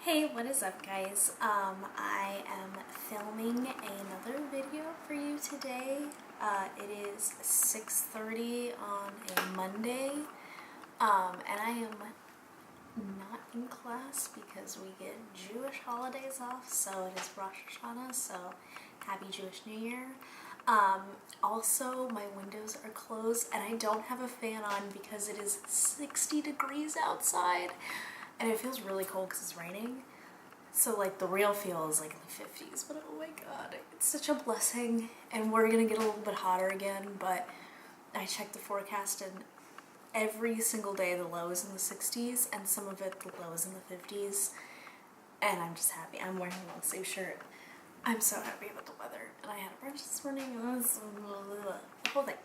Hey, what is up guys? I am filming another video for you today. It is 6:30 on a Monday, and I am not in class because we get Jewish holidays off, so it is Rosh Hashanah, so Happy Jewish New Year. Also, my windows are closed and I don't have a fan on because it is 60 degrees outside. And it feels really cold because it's raining. So like the real feel is like in the 50s, but oh my god, it's such a blessing. And we're gonna get a little bit hotter again, but I checked the forecast and every single day the low is in the 60s and some of it the low is in the 50s. And I'm just happy. I'm wearing a long sleeve shirt. I'm so happy about the weather. And I had a brunch this morning and the whole thing.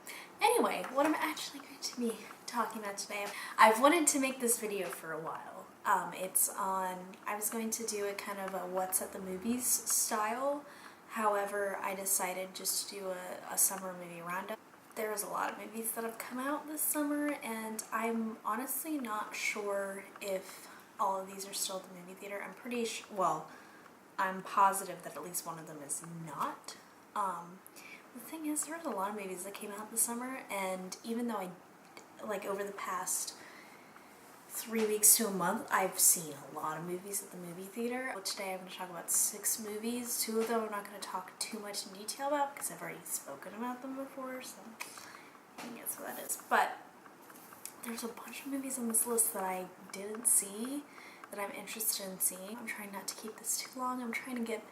Anyway, what I'm actually going to be talking about today, I've wanted to make this video for a while. I was going to do it kind of a what's at the movies style. However, I decided just to do a summer movie roundup. There's a lot of movies that have come out this summer and I'm honestly not sure if all of these are still at the movie theater. I'm pretty sure, well, I'm positive that at least one of them is not. The thing is, there was a lot of movies that came out this summer, and even though over the past 3 weeks to a month, I've seen a lot of movies at the movie theater. Today I'm going to talk about 6 movies. 2 of them I'm not going to talk too much in detail about because I've already spoken about them before, so I can guess what that is. But there's a bunch of movies on this list that I didn't see that I'm interested in seeing. I'm trying not to keep this too long. I'm trying to get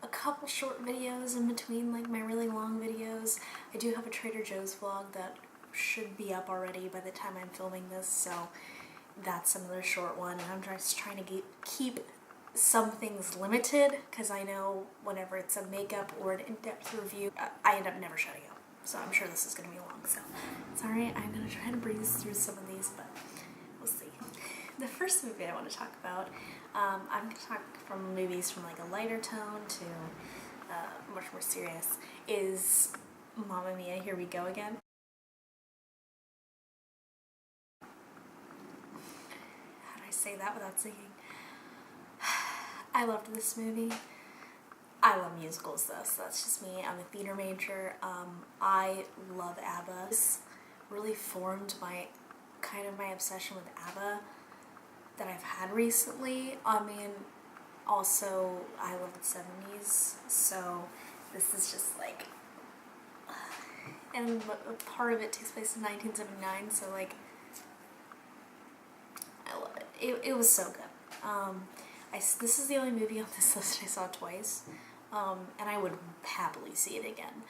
a couple short videos in between like my really long videos. I do have a Trader Joe's vlog that should be up already by the time I'm filming this, so that's another short one. And I'm just trying to keep some things limited because I know whenever it's a makeup or an in-depth review, I end up never shutting up. So I'm sure this is going to be long, so it's alright. I'm going to try to breeze through some of these, but we'll see. The first movie I want to talk about, I'm going to talk from movies from like a lighter tone to much more serious, is Mamma Mia, Here We Go Again. How do I say that without singing? I loved this movie. I love musicals though, so that's just me. I'm a theater major. I love ABBA. This really formed my obsession with ABBA that I've had recently. I mean, also I love the 70s, so this is just like, and a part of it takes place in 1979, so like, I love it. It was so good. This is the only movie on this list I saw twice, and I would happily see it again.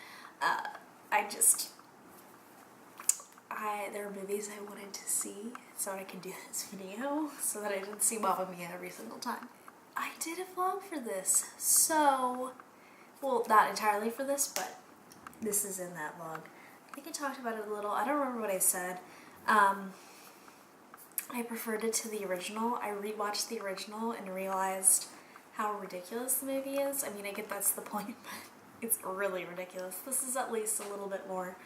There are movies I wanted to see so I can do this video so that I didn't see Mamma Mia every single time. I did a vlog for this, so, well, not entirely for this, but this is in that vlog. I think I talked about it a little. I don't remember what I said. I preferred it to the original. I rewatched the original and realized how ridiculous the movie is. I mean, I get that's the point, but it's really ridiculous. This is at least a little bit more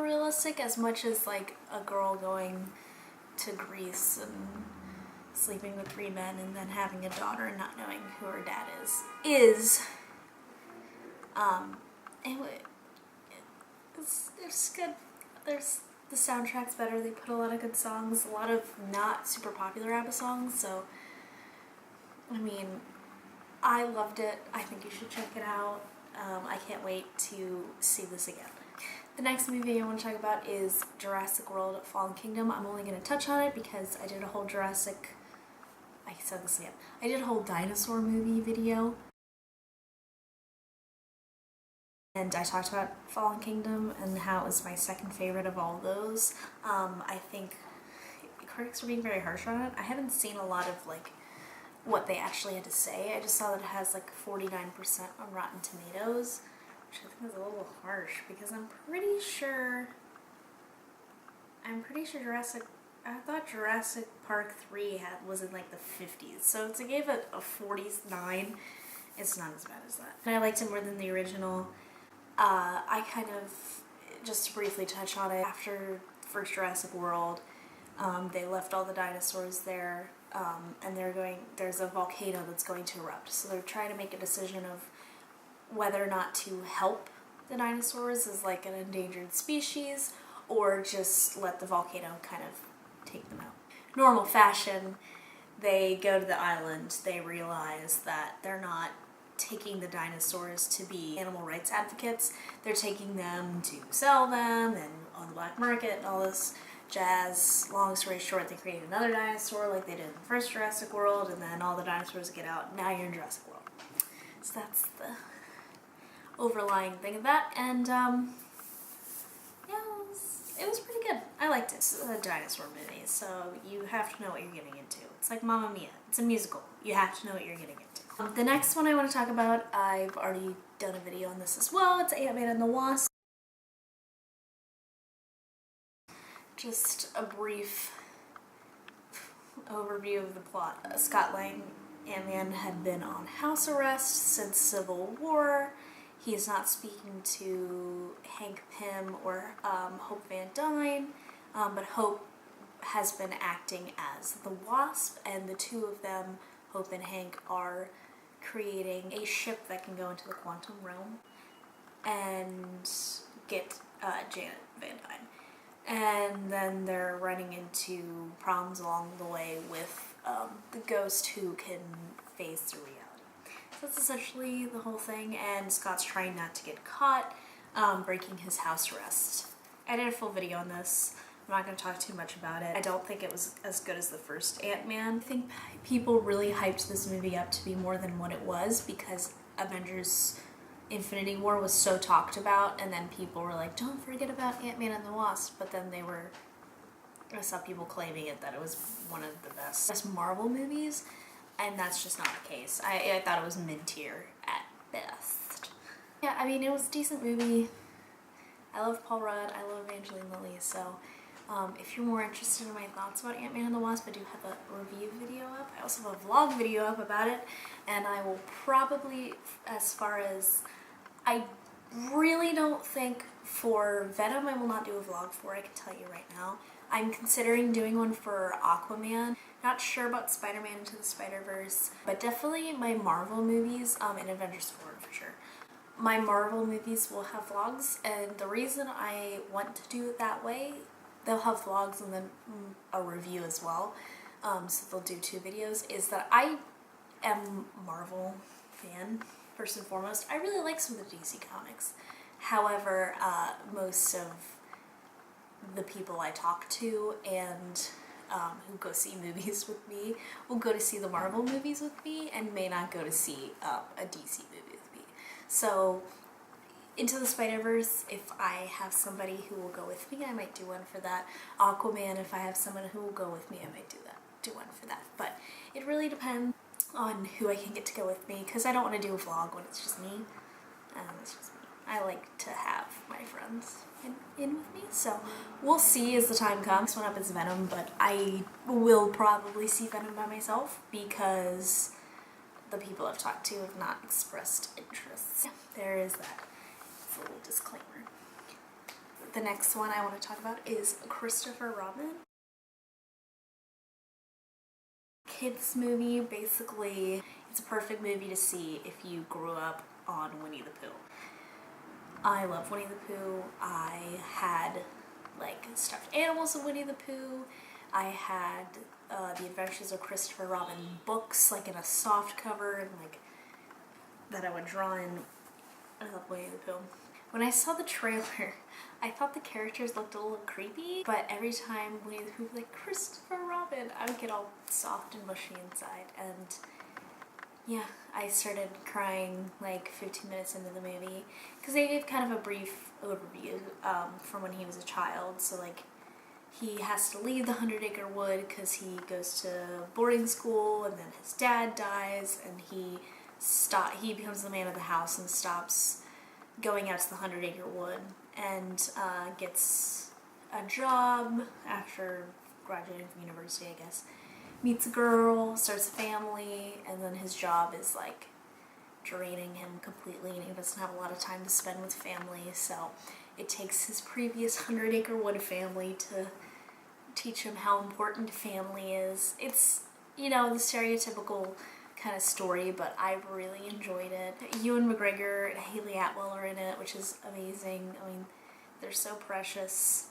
realistic, as much as like a girl going to Greece and sleeping with 3 men and then having a daughter and not knowing who her dad is. It's good. The soundtrack's better. They put a lot of good songs, a lot of not super popular ABBA songs, so I mean, I loved it. I think you should check it out. I can't wait to see this again. The next movie I want to talk about is Jurassic World Fallen Kingdom. I'm only going to touch on it because I did a whole I did a whole dinosaur movie video. And I talked about Fallen Kingdom and how it was my second favorite of all those. I think critics were being very harsh on it. I haven't seen a lot of like what they actually had to say. I just saw that it has like 49% on Rotten Tomatoes, which I think is a little harsh because I'm pretty sure I thought Jurassic Park 3 was in like the 50s, so to give it a 49, it's not as bad as that. And I liked it more than the original. I kind of, just to briefly touch on it, after first Jurassic World, they left all the dinosaurs there, and there's a volcano that's going to erupt. So they're trying to make a decision of whether or not to help the dinosaurs as like an endangered species, or just let the volcano kind of take them out. Normal fashion, they go to the island, they realize that they're not taking the dinosaurs to be animal rights advocates, they're taking them to sell them and on the black market and all this jazz. Long story short, they create another dinosaur like they did in the first Jurassic World, and then all the dinosaurs get out. Now you're in Jurassic World. So that's the overlying thing of that, and yeah, it was pretty good. I liked it. It's a dinosaur movie, so you have to know what you're getting into. It's like Mamma Mia. It's a musical. You have to know what you're getting into. The next one I want to talk about, I've already done a video on this as well. It's Ant-Man and the Wasp. Just a brief overview of the plot. Scott Lang, Ant-Man, had been on house arrest since Civil War. He is not speaking to Hank Pym or Hope Van Dyne, but Hope has been acting as the Wasp, and the two of them, Hope and Hank, are creating a ship that can go into the quantum realm and get Janet Van Dyne. And then they're running into problems along the way with the ghost who can phase through reality. So that's essentially the whole thing, and Scott's trying not to get caught breaking his house arrest. I did a full video on this. I'm not going to talk too much about it. I don't think it was as good as the first Ant-Man. I think people really hyped this movie up to be more than what it was because Avengers Infinity War was so talked about, and then people were like, don't forget about Ant-Man and the Wasp, but then I saw people claiming that it was one of the best Marvel movies, and that's just not the case. I thought it was mid-tier at best. Yeah, I mean, it was a decent movie. I love Paul Rudd, I love Evangeline Lilly, so if you're more interested in my thoughts about Ant-Man and the Wasp, I do have a review video up. I also have a vlog video up about it, and I will probably, as far as, I really don't think for Venom I will not do a vlog for, I can tell you right now. I'm considering doing one for Aquaman. Not sure about Spider-Man Into the Spider-Verse, but definitely my Marvel movies, and Avengers 4 for sure. My Marvel movies will have vlogs, and the reason I want to do it that way, they'll have vlogs and then a review as well, so they'll do 2 videos, is that I am Marvel fan, first and foremost. I really like some of the DC comics. However, most of the people I talk to and who go see movies with me will go to see the Marvel movies with me and may not go to see a DC movie with me. So Into the Spider-Verse, if I have somebody who will go with me, I might do one for that. Aquaman, if I have someone who will go with me, I might do one for that. But it really depends on who I can get to go with me, because I don't want to do a vlog when it's just me. It's just me. I like to have my friends in with me, so we'll see as the time comes. This one up is Venom, but I will probably see Venom by myself because the people I've talked to have not expressed interest. Yeah, there is that. It's a little disclaimer. The next one I want to talk about is Christopher Robin. Kids movie. Basically, it's a perfect movie to see if you grew up on Winnie the Pooh. I love Winnie the Pooh. I had like stuffed animals of Winnie the Pooh. I had the Adventures of Christopher Robin books, like in a soft cover, and like that I would draw in. I love Winnie the Pooh. When I saw the trailer, I thought the characters looked a little creepy, but every time Winnie the Pooh was like, Christopher Robin, I would get all soft and mushy inside, and yeah, I started crying like 15 minutes into the movie, because they gave kind of a brief overview from when he was a child. So like, he has to leave the 100-acre wood because he goes to boarding school, and then his dad dies, and he becomes the man of the house and stops going out to the 100-acre wood, and gets a job after graduating from university, I guess. Meets a girl, starts a family, and then his job is like draining him completely, and he doesn't have a lot of time to spend with family, so it takes his previous 100-acre wood family to teach him how important family is. It's you know, the stereotypical kind of story, but I really enjoyed it. Ewan McGregor and Haley Atwell are in it, which is amazing. I mean, they're so precious.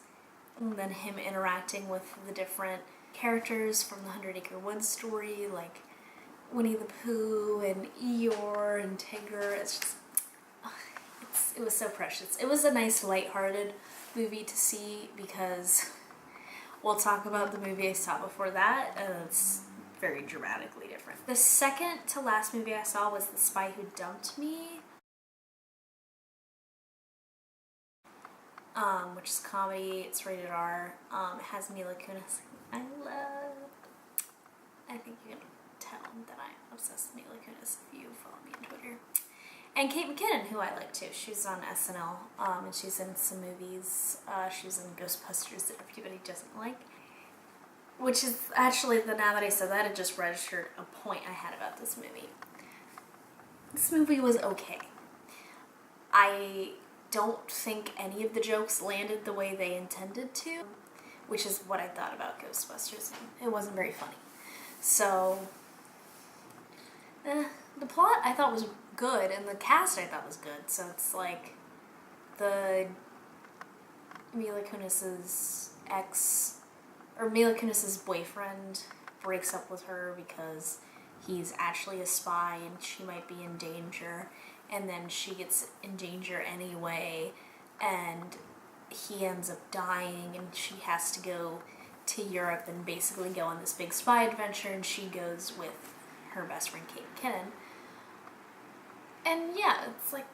And then him interacting with the different characters from the 100 Acre Woods story, like Winnie the Pooh and Eeyore and Tigger. It's just, it was so precious. It was a nice lighthearted movie to see because we'll talk about the movie I saw before that, and it's very dramatically different. The second to last movie I saw was The Spy Who Dumped Me, which is comedy. It's rated R. It has Mila Kunis. I think you can tell that I'm obsessed with Mila Kunis if you follow me on Twitter. And Kate McKinnon, who I like too. She's on SNL, and she's in some movies. She's in Ghostbusters that everybody doesn't like. Which is actually, now that I said that, it just registered a point I had about this movie. This movie was okay. I don't think any of the jokes landed the way they intended to, which is what I thought about Ghostbusters. It wasn't very funny. So, the plot I thought was good, and the cast I thought was good. So it's like the Mila Kunis's Mila Kunis's boyfriend breaks up with her because he's actually a spy and she might be in danger, and then she gets in danger anyway, and he ends up dying, and she has to go to Europe and basically go on this big spy adventure, and she goes with her best friend Kate McKinnon. And yeah, it's like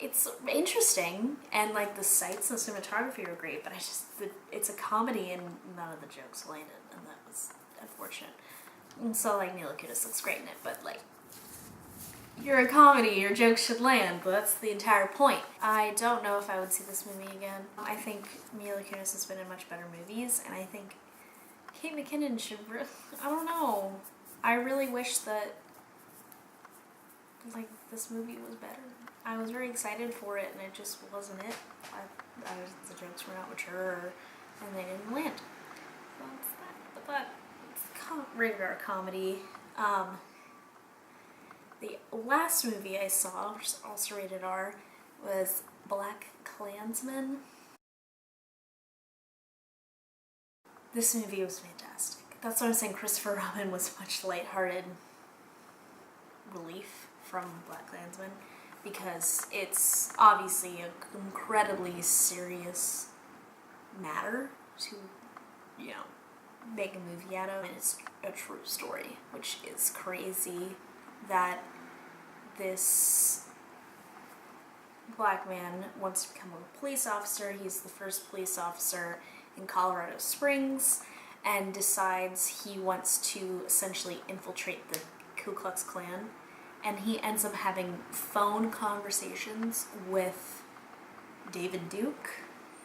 it's interesting, and like the sights and cinematography are great, but it's a comedy and none of the jokes landed, and that was unfortunate. And so like Mila Kunis looks great in it, but like, you're a comedy, your jokes should land, but that's the entire point. I don't know if I would see this movie again. I think Mila Kunis has been in much better movies, and I think Kate McKinnon should I don't know. I really wish that like this movie was better. I was very excited for it, and it just wasn't it. The jokes were not mature, and they didn't land. So that's that. But it's rated R comedy. The last movie I saw, which is also rated R, was BlackkKlansman. This movie was fantastic. That's what I'm saying. Christopher Robin was much lighthearted relief from BlackkKlansman, because it's obviously an incredibly serious matter to, you know, make a movie out of, and it's a true story, which is crazy that this black man wants to become a police officer. He's the first police officer in Colorado Springs, and decides he wants to essentially infiltrate the Ku Klux Klan. And he ends up having phone conversations with David Duke,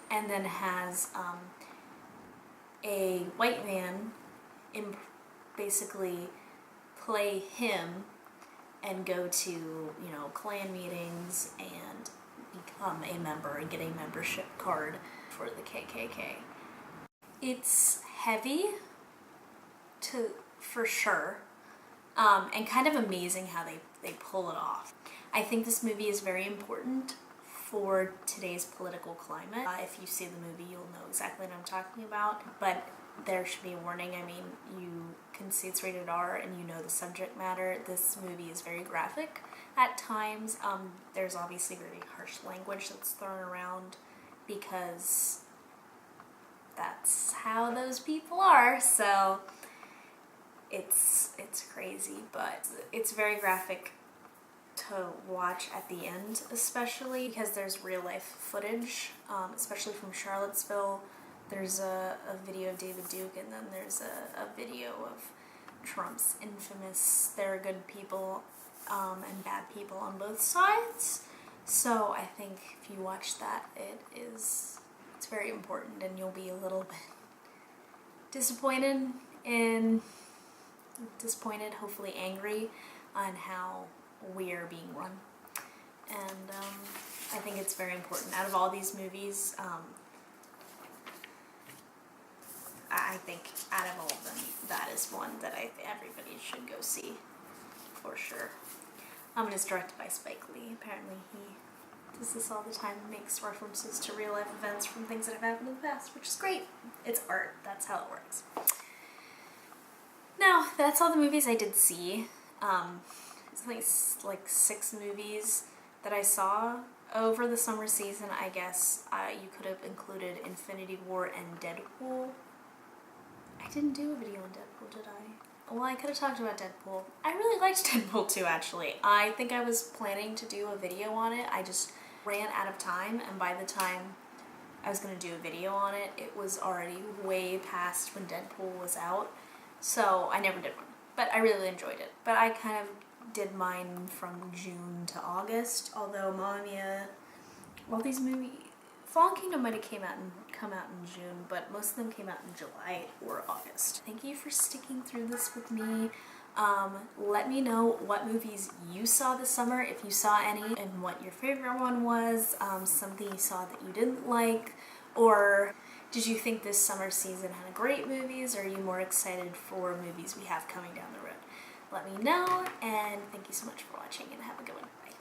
and then has a white man basically play him and go to, you know, Klan meetings and become a member and get a membership card for the KKK. It's heavy, for sure, and kind of amazing how they pull it off. I think this movie is very important for today's political climate. If you see the movie, you'll know exactly what I'm talking about, but there should be a warning. I mean, you can see it's rated R and you know the subject matter. This movie is very graphic at times. There's obviously very harsh language that's thrown around because that's how those people are, so it's crazy, but it's very graphic to watch at the end, especially because there's real life footage, especially from Charlottesville. There's a video of David Duke, and then there's a video of Trump's infamous "there are good people and bad people on both sides." So I think if you watch that, it's very important, and you'll be a little bit disappointed, hopefully angry, on how we are being run. And I think it's very important. Out of all these movies, I I think out of all of them, that is one that everybody should go see, for sure. It is directed by Spike Lee. Apparently he does this all the time and makes references to real life events from things that have happened in the past, which is great. It's art. That's how it works. Now, that's all the movies I did see. It's like 6 movies that I saw over the summer season. I guess you could have included Infinity War and Deadpool. I didn't do a video on Deadpool, did I? Well, I could have talked about Deadpool. I really liked Deadpool too, actually. I think I was planning to do a video on it. I just ran out of time, and by the time I was going to do a video on it, it was already way past when Deadpool was out. So I never did one. But I really enjoyed it. But I kind of did mine from June to August, although Mamma Mia, all these movies, Fallen Kingdom might have come out in June, but most of them came out in July or August. Thank you for sticking through this with me. Let me know what movies you saw this summer, if you saw any, and what your favorite one was, something you saw that you didn't like, or did you think this summer season had great movies, or are you more excited for movies we have coming down the road? Let me know, and thank you so much for watching, and have a good one. Bye.